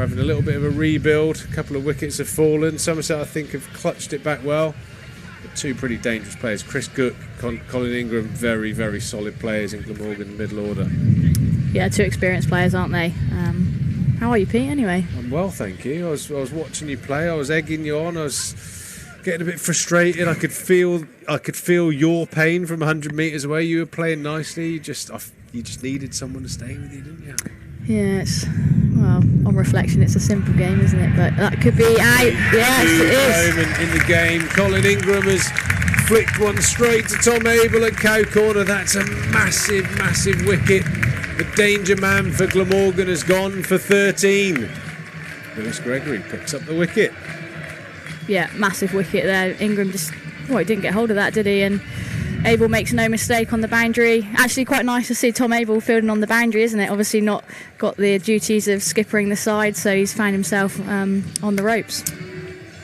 We're having a little bit of a rebuild. A couple of wickets have fallen. Somerset, I think, have clutched it back well. But two pretty dangerous players. Chris Cook, Colin Ingram, very, very solid players in Glamorgan middle order. Yeah, two experienced players, aren't they? How are you, Pete, anyway? I'm well, thank you. I was watching you play. I was egging you on. I was getting a bit frustrated. I could feel your pain from 100 metres away. You were playing nicely. You just needed someone to stay with you, didn't you? Yeah, well, on reflection, it's a simple game, isn't it? But that could be out. Yes, it is. Moment in the game. Colin Ingram has flicked one straight to Tom Abel at cow corner. That's a massive, massive wicket. The danger man for Glamorgan has gone for 13. Lewis Gregory picks up the wicket. Yeah, massive wicket there. Ingram he didn't get hold of that, did he? And Abel makes no mistake on the boundary. Actually, quite nice to see Tom Abel fielding on the boundary, isn't it? Obviously not got the duties of skippering the side, so he's found himself on the ropes.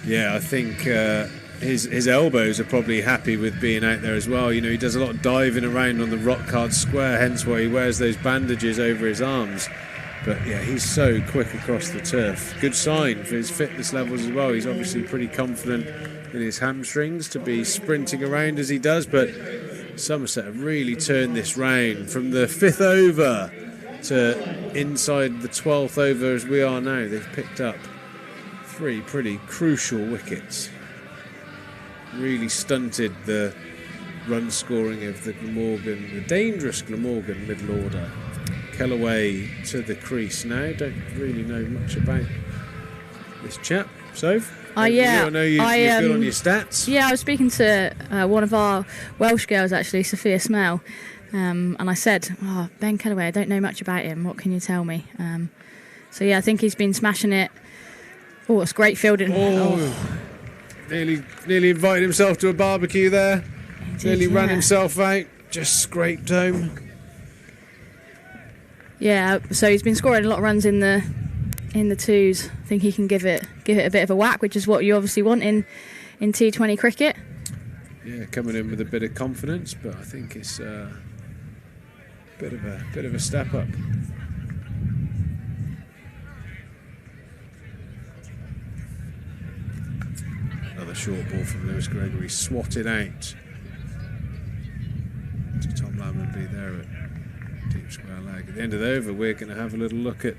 Yeah, I think his elbows are probably happy with being out there as well. You know, he does a lot of diving around on the rock hard square, hence why he wears those bandages over his arms. But yeah, he's so quick across the turf. Good sign for his fitness levels as well. He's obviously pretty confident in his hamstrings to be sprinting around as he does. But Somerset have really turned this round from the 5th over to inside the 12th over as we are now. They've picked up 3 pretty crucial wickets. Really stunted the run scoring of the dangerous Glamorgan middle order. Kellaway to the crease now. Don't really know much about this chap. Soph? Yeah. I know you're good on your stats. Yeah, I was speaking to one of our Welsh girls, actually, Sophia Smell, and I said, Ben Kellaway, I don't know much about him. What can you tell me? So, yeah, I think he's been smashing it. Oh, it's great fielding. Nearly invited himself to a barbecue there. Nearly ran himself out. Just scraped home. Yeah, so he's been scoring a lot of runs in the twos. I think he can give it a bit of a whack, which is what you obviously want in T20 cricket. Yeah, coming in with a bit of confidence, but I think it's a bit of a step up. Another short ball from Lewis Gregory, swatted out to Tom Lammonby there at deep square leg. At the end of the over, we're going to have a little look at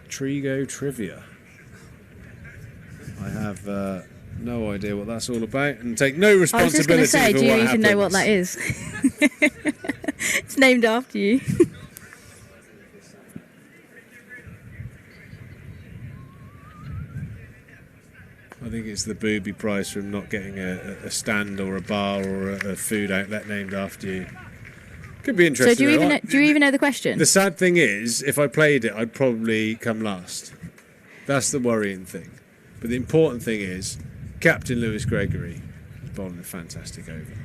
Trigo Trivia. I have no idea what that's all about and take no responsibility. I was just going to say, do you even know what that is? It's named after you. I think it's the booby prize from not getting a stand or a bar or a food outlet named after you. Could be interesting. So do you even know the question? The sad thing is, if I played it, I'd probably come last. That's the worrying thing. But the important thing is, Captain Lewis Gregory is bowling a fantastic over.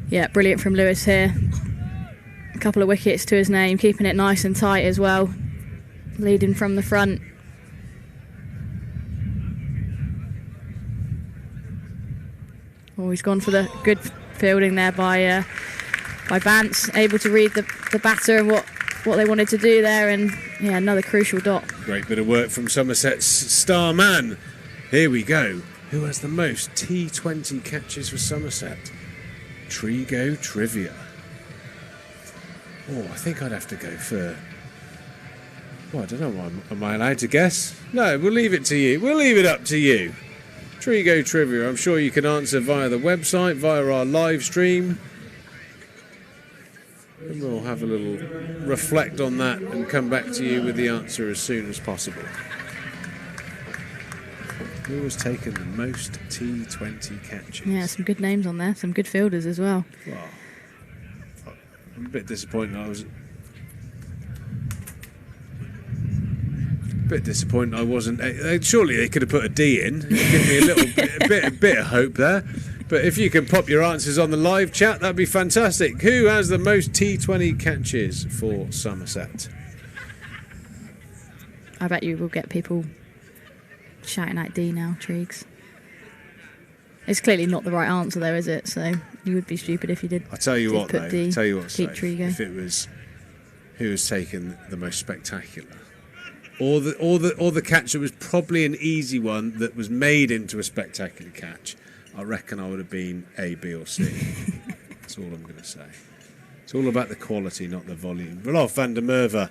Yeah, brilliant from Lewis here. A couple of wickets to his name, keeping it nice and tight as well. Leading from the front. Oh, he's gone for the good fielding there by Vance, able to read the batter and what they wanted to do there, and yeah, another crucial dot. Great bit of work from Somerset's star man. Here we go. Who has the most T20 catches for Somerset? Trigo Trivia. Oh, I think I'd have to go for... Well, I don't know. Am I allowed to guess? No, we'll leave it to you. We'll leave it up to you. Trigo Trivia. I'm sure you can answer via the website, via our live stream. And we'll have a little reflect on that and come back to you with the answer as soon as possible. Who has taken the most T20 catches? Yeah, some good names on there. Some good fielders as well. Well, I'm a bit disappointed. I wasn't. Surely they could have put a D in. Give me a bit of hope there. But if you can pop your answers on the live chat, that'd be fantastic. Who has the most T20 catches for Somerset? I bet you will get people shouting out D now, Triggs. It's clearly not the right answer, though, is it? So you would be stupid if you did. I'll tell you what, though. D, I'll tell you what, Pete Trigo. if it was who has taken the most spectacular, or the catch that was probably an easy one that was made into a spectacular catch, I reckon I would have been A, B or C. That's all I'm going to say. It's all about the quality, not the volume. Rolf van der Merwe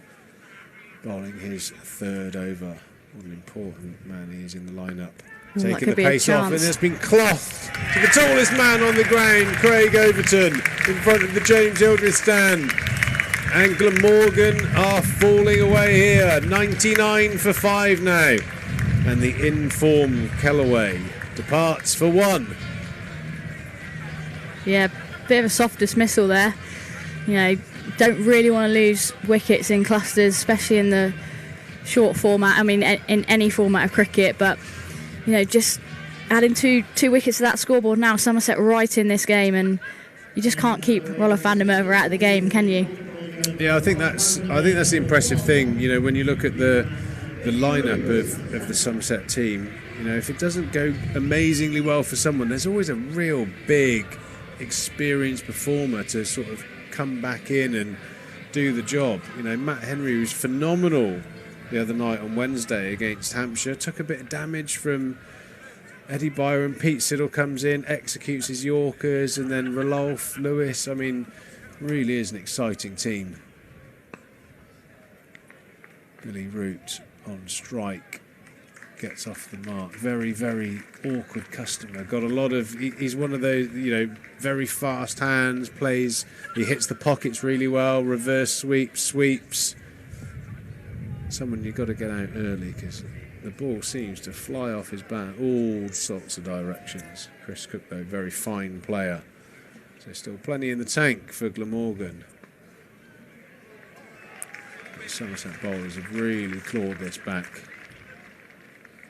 bowling his third over. What an important man he is in the lineup. Taking the pace off, and it's been clothed to the tallest man on the ground, Craig Overton, in front of the James Hildreth stand. And Glamorgan are falling away here. 99 for 5 now. And the in-form Kellaway departs for 1. Yeah, bit of a soft dismissal there. You know, don't really want to lose wickets in clusters, especially in the short format. I mean, in any format of cricket, but you know, just adding two wickets to that scoreboard now. Somerset right in this game, and you just can't keep Rolf van der Merwe out of the game, can you? Yeah, I think that's the impressive thing. You know, when you look at the lineup of the Somerset team, you know, if it doesn't go amazingly well for someone, there's always a real big, experienced performer to sort of come back in and do the job. You know, Matt Henry was phenomenal the other night on Wednesday against Hampshire. Took a bit of damage from Eddie Byron. Pete Siddle comes in, executes his Yorkers, and then Rolf Lewis. I mean, really is an exciting team. Billy Root on strike, gets off the mark. Very, very awkward customer. Got a lot of. He's one of those, you know, very fast hands. Plays. He hits the pockets really well. Reverse sweeps. Someone you've got to get out early because the ball seems to fly off his bat all sorts of directions. Chris Cook, though, very fine player. So still plenty in the tank for Glamorgan. The Somerset bowlers have really clawed this back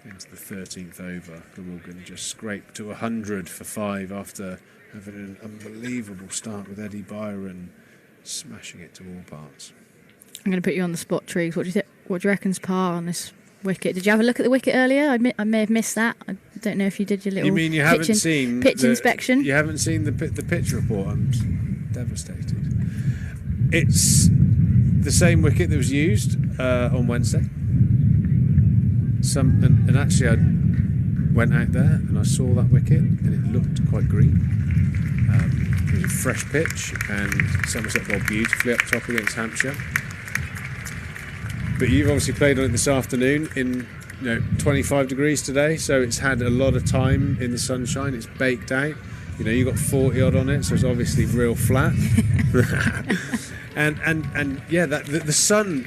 into the 13th over. Glamorgan just scraped to 100 for 5 after having an unbelievable start with Eddie Byron smashing it to all parts. I'm going to put you on the spot, Triggs. What do you reckon's par on this wicket? Did you have a look at the wicket earlier? I may have missed that. I don't know if you did your little pitch inspection. You haven't seen the pitch report? I'm devastated. It's the same wicket that was used on Wednesday. And actually I went out there and I saw that wicket and it looked quite green. It was a fresh pitch and Somerset bowled beautifully up top against Hampshire. But you've obviously played on it this afternoon in 25 degrees today, so it's had a lot of time in the sunshine. It's baked out. You know, you got 40 odd on it, so it's obviously real flat. and yeah, the sun,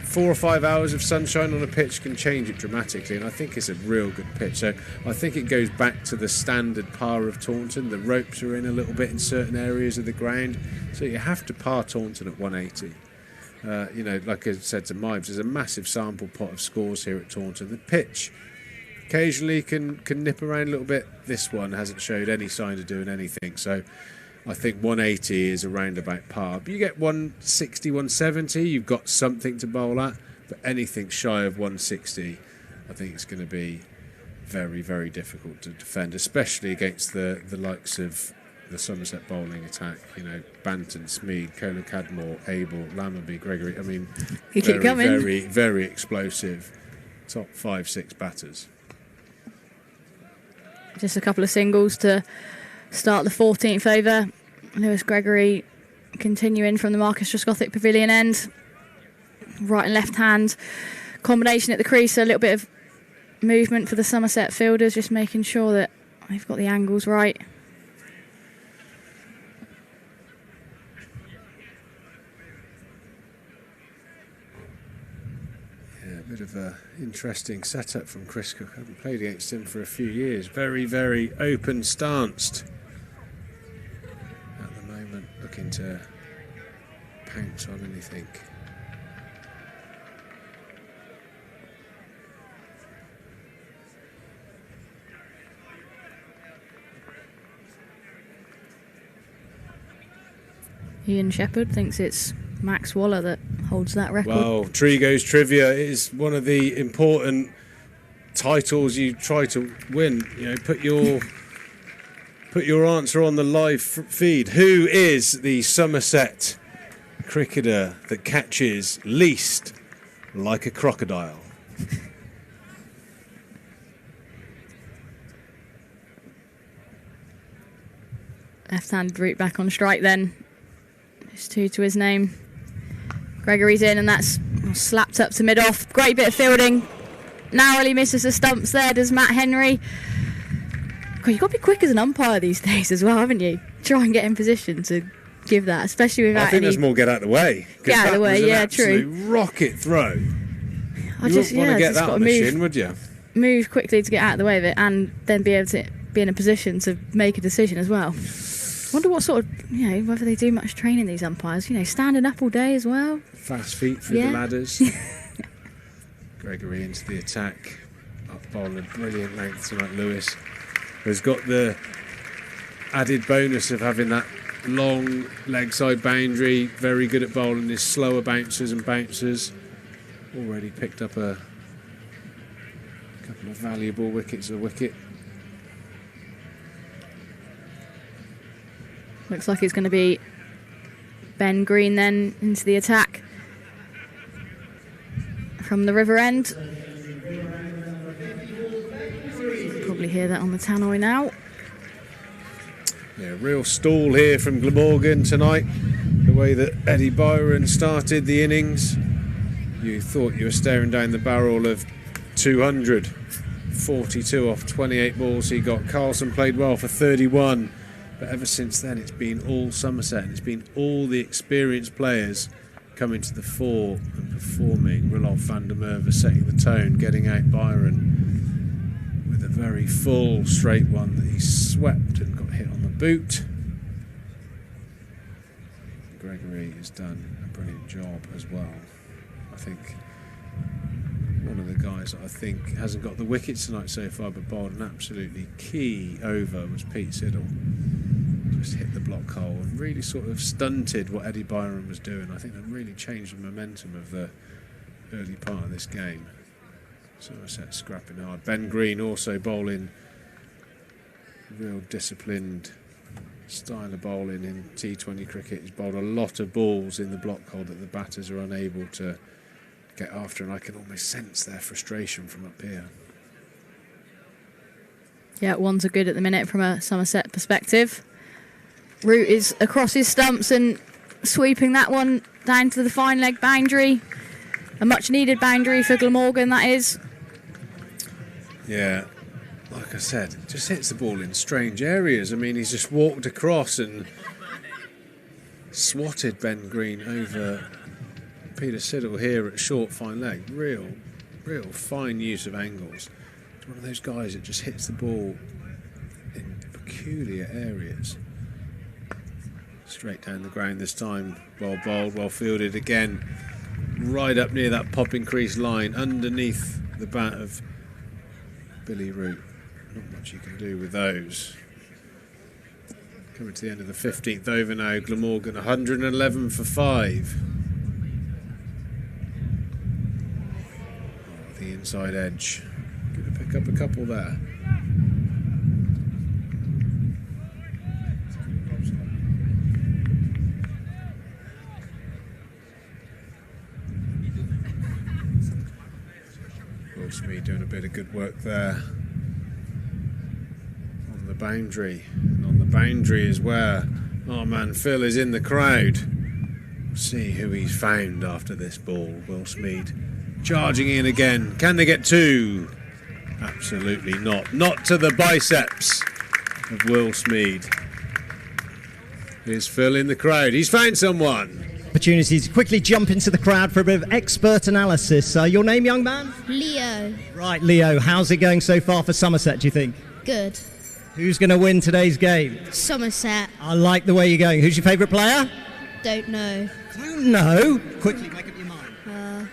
4 or 5 hours of sunshine on a pitch can change it dramatically, and I think it's a real good pitch. So I think it goes back to the standard par of Taunton. The ropes are in a little bit in certain areas of the ground, so you have to par Taunton at 180. Like I said to Mibes, there's a massive sample pot of scores here at Taunton. The pitch occasionally can nip around a little bit. This one hasn't showed any sign of doing anything, so I think 180 is around about par. But you get 160, 170, you've got something to bowl at, but anything shy of 160, I think it's going to be very, very difficult to defend, especially against the likes of the Somerset bowling attack. Banton, Smead, Kohler, Cadmore, Abel, Lammerby, Gregory. I mean, very, very explosive top 5-6 batters. Just a couple of singles to start the 14th over. Lewis Gregory continuing from the Marcus Trescothick Pavilion end. Right and left hand combination at the crease, so a little bit of movement for the Somerset fielders, just making sure that they've got the angles right. Bit of an interesting setup from Chris Cook. I haven't played against him for a few years. Very, very open stanced at the moment, looking to pounce on anything. Ian Shepherd thinks it's Max Waller that holds that record. Well, Trigo's Trivia is one of the important titles you try to win. Put your answer on the live feed. Who is the Somerset cricketer that catches least like a crocodile. Left-handed route back on strike then. It's 2 to his name. Gregory's in, and that's slapped up to mid-off. Great bit of fielding. Narrowly misses the stumps there, does Matt Henry. God, you've got to be quick as an umpire these days as well, haven't you? Try and get in position to give that, especially without I think there's more get out of the way. Get out of the way, yeah, true. Rocket throw. You wouldn't want to get that on the shin, would you? Move quickly to get out of the way of it, and then be able to be in a position to make a decision as well. I wonder what sort of, whether they do much training, these umpires, standing up all day as well. Fast feet through the ladders. Gregory into the attack. Up bowling, brilliant length tonight, Lewis. Has got the added bonus of having that long leg side boundary. Very good at bowling his slower bouncers and bouncers. Already picked up a couple of valuable wickets a wicket. Looks like it's going to be Ben Green then into the attack from the river end. Probably hear that on the tannoy now. Yeah, real stall here from Glamorgan tonight. The way that Eddie Byron started the innings, you thought you were staring down the barrel of 200. 42 off 28 balls he got. Carlson played well for 31. But ever since then, it's been all Somerset, and it's been all the experienced players coming to the fore and performing. Rolf van der Merwe setting the tone, getting out Byron with a very full straight one that he swept and got hit on the boot. Gregory has done a brilliant job as well. I think one of the guys that I think hasn't got the wickets tonight so far, but bowled an absolutely key over, was Pete Siddle. Just hit the block hole and really sort of stunted what Eddie Byron was doing. I think that really changed the momentum of the early part of this game. Somerset scrapping hard. Ben Green also bowling real disciplined style of bowling in T20 cricket. He's bowled a lot of balls in the block hole that the batters are unable to get after, and I can almost sense their frustration from up here. Yeah, ones are good at the minute from a Somerset perspective. Root is across his stumps and sweeping that one down to the fine leg boundary. A much needed boundary for Glamorgan, that is. Yeah, like I said, it just hits the ball in strange areas. I mean, he's just walked across and swatted Ben Green over Peter Siddle here at short fine leg. Real fine use of angles. It's one of those guys that just hits the ball in peculiar areas. Straight down the ground this time. Well bowled, well fielded again. Right up near that popping crease line, underneath the bat of Billy Root. Not much you can do with those. Coming to the end of the 15th over now. Glamorgan 111 for 5. Oh, the inside edge. Going to pick up a couple there. Smee doing a bit of good work there on the boundary, and on the boundary is where our man Phil is in the crowd. See who he's found after this ball. Will Smeed charging in again. Can they get two? Absolutely not to the biceps of Will Smeed. Here's Phil in the crowd. He's found someone. Opportunity to quickly jump into the crowd for a bit of expert analysis. Your name, young man? Leo. Right, Leo, how's it going so far for Somerset, do you think? Good. Who's going to win today's game? Somerset. I like the way you're going. Who's your favourite player? Don't know. Don't know? Quickly, make up your mind.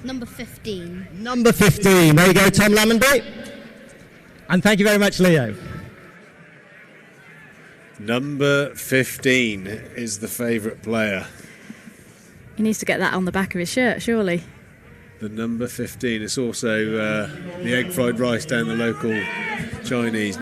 Number 15. Number 15. There you go, Tom Lammonby. And thank you very much, Leo. Number 15 is the favourite player. He needs to get that on the back of his shirt, surely. The number 15. It's also the egg fried rice down the local Chinese.